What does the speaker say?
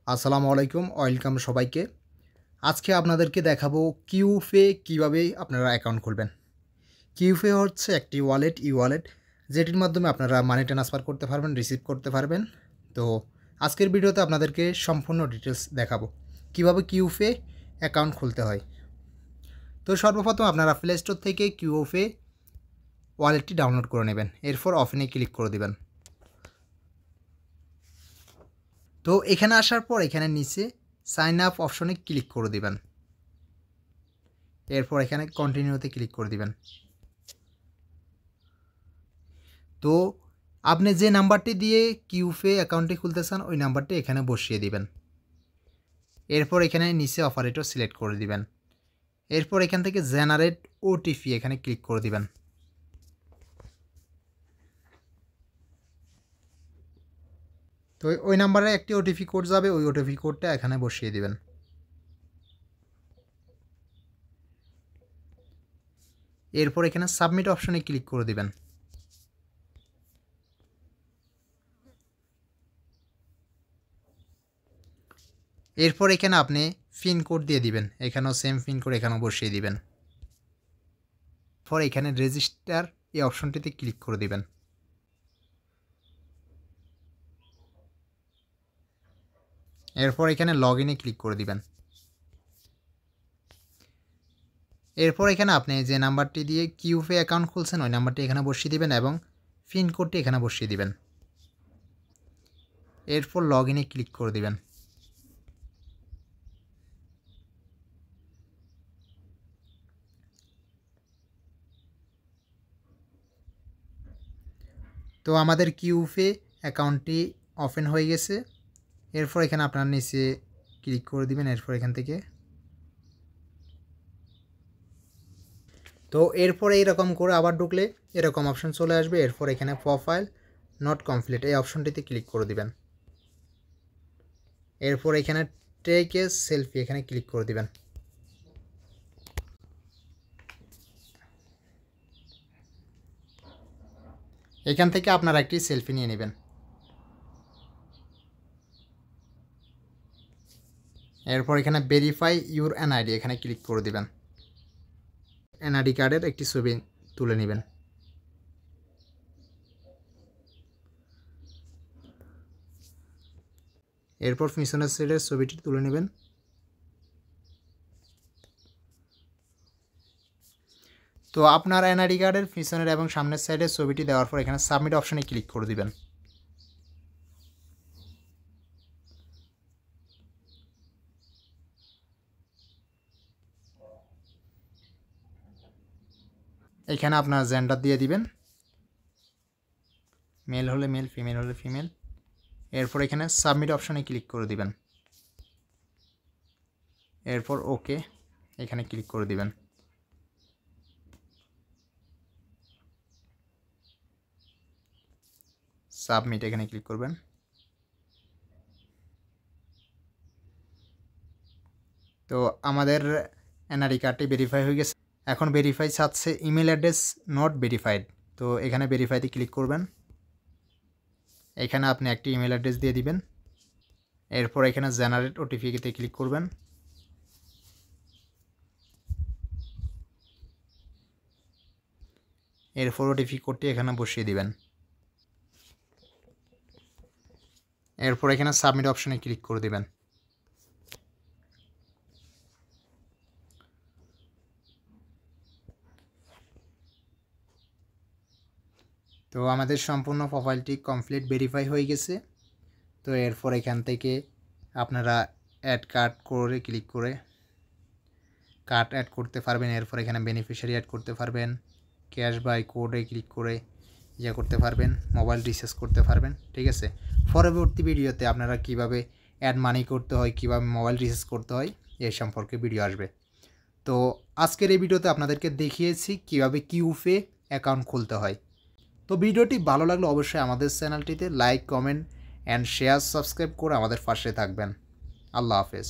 আসসালামু আলাইকুম, ওয়েলকাম সবাইকে। আজকে আপনাদেরকে দেখাবো কিউফে কিভাবে আপনারা অ্যাকাউন্ট খুলবেন। কিউফে হচ্ছে একটি ওয়ালেট যেটির মাধ্যমে আপনারা মানি ট্রান্সফার করতে পারবেন, রিসিভ করতে পারবেন। তো আজকের ভিডিওতে আপনাদেরকে সম্পূর্ণ ডিটেলস দেখাবো কিভাবে কিউফে অ্যাকাউন্ট খুলতে হয়। তো সর্বপ্রথম আপনারা প্লে স্টোর থেকে কিউফে ওয়ালেটটি ডাউনলোড করে নেবেন, এরপর ওপেনে ক্লিক করে দেবেন। তো এখানে আসার পর এখানে নিচে সাইন আপ অপশনে ক্লিক করে দিবেন, এরপর এখানে কন্টিনিউতে ক্লিক করে দিবেন। তো আপনি যে নাম্বারটি দিয়ে কিউফে অ্যাকাউন্টটি খুলতে চান ওই নাম্বারটি এখানে বসিয়ে দিবেন, এরপর এখানে নিচে অপারেটর সিলেক্ট করে দিবেন, এরপর এখান থেকে জেনারেট ওটিপি এখানে ক্লিক করে দিবেন। তো ওই নাম্বারে একটি ওটিপি কোড যাবে, ওই ওটিপি কোডটা এখানে বসিয়ে দিবেন। এরপর এখানে সাবমিট অপশনে ক্লিক করে দিবেন। এরপর এখানে আপনি পিন কোড দিয়ে দিবেন, এখানেও সেম পিন কোড এখানেও বসিয়ে দিবেন। পর এখানে রেজিস্টার এই অপশনটিতে ক্লিক করে দিবেন। এরপর এখানে লগ ইনে ক্লিক করে দিবেন। এরপর এখানে আপনি যে নাম্বারটি দিয়ে কিউফে অ্যাকাউন্ট খুলছেন ওই নাম্বারটি এখানে বসিয়ে দিবেন এবং পিন কোডটি এখানে বসিয়ে দিবেন। এরপর লগ ইনে ক্লিক করে দিবেন। তো আমাদের কিউফে অ্যাকাউন্টটি ওপেন হয়ে গেছে। এরপর এখানে আপনার নিচে ক্লিক করে দিবেন, এরপর এখান থেকে তো এরপর এইরকম করে আবার ঢুকলে এরকম অপশন চলে আসবে। এরপর এখানে প্রোফাইল নট কমপ্লিট এই অপশনটিতে ক্লিক করে দিবেন। এরপর এখানে টেক এ সেলফি এখানে ক্লিক করে দিবেন। এখান থেকে আপনারা একটি সেলফি নিয়ে নেবেন। এরপর এখানে ভেরিফাই ইউর এনআইডি এখানে ক্লিক করে দিবেন। এনআইডি কার্ডের একটি ছবি তুলে নেবেন। এরপর পিছনের সাইডের ছবিটি তুলে নেবেন। তো আপনার এনআইডি কার্ডের পিছনের এবং সামনের সাইডের ছবিটি দেওয়ার পর এখানে সাবমিট অপশনে ক্লিক করে দিবেন। এখানে আপনার জেন্ডার দিয়ে দিবেন, মেল হলে মেল, ফিমেল হলে ফিমেল। এরপর এখানে সাবমিট অপশনে ক্লিক করে দিবেন। এরপর ওকে এখানে ক্লিক করে দিবেন। সাবমিট এখানে ক্লিক করবেন। তো আমাদের এনআইডি কার্ডটি ভেরিফাই হয়ে গেছে। এখন ভেরিফাই চাচ্ছে ইমেল অ্যাড্রেস নট ভেরিফাইড, তো এখানে ভেরিফাইতে ক্লিক করবেন। এখানে আপনি একটি ইমেল অ্যাড্রেস দিয়ে দিবেন। এরপর এখানে জেনারেট ওটিপিতে ক্লিক করবেন। এরপর ওটিপি কোডটি এখানে বসিয়ে দিবেন। এরপর এখানে সাবমিট অপশনে ক্লিক করে দিবেন। তো আমাদের সম্পূর্ণ প্রোফাইলটি কমপ্লিট ভেরিফাই হয়ে গেছে। তো এরপর এখান থেকে আপনারা অ্যাড কার্ড করে ক্লিক করে কার্ড অ্যাড করতে পারবেন। এরপর এখানে বেনিফিশিয়ারি অ্যাড করতে পারবেন, ক্যাশ বাই কোডে ক্লিক করে করতে পারবেন, মোবাইল রিচার্জ করতে পারবেন। ঠিক আছে, পরবর্তী ভিডিওতে আপনারা কিভাবে অ্যাড মানি করতে হয়, কিভাবে মোবাইল রিচার্জ করতে হয় এই সম্পর্কে ভিডিও আসবে। তো আজকের এই ভিডিওতে আপনাদেরকে দেখিয়েছি কিভাবে কিউফে অ্যাকাউন্ট খুলতে হয়। তো ভিডিওটি ভালো লাগলে অবশ্যই আমাদের চ্যানেলটিতে like, comment and share, subscribe করে আমাদের পাশে থাকবেন। আল্লাহ হাফেজ।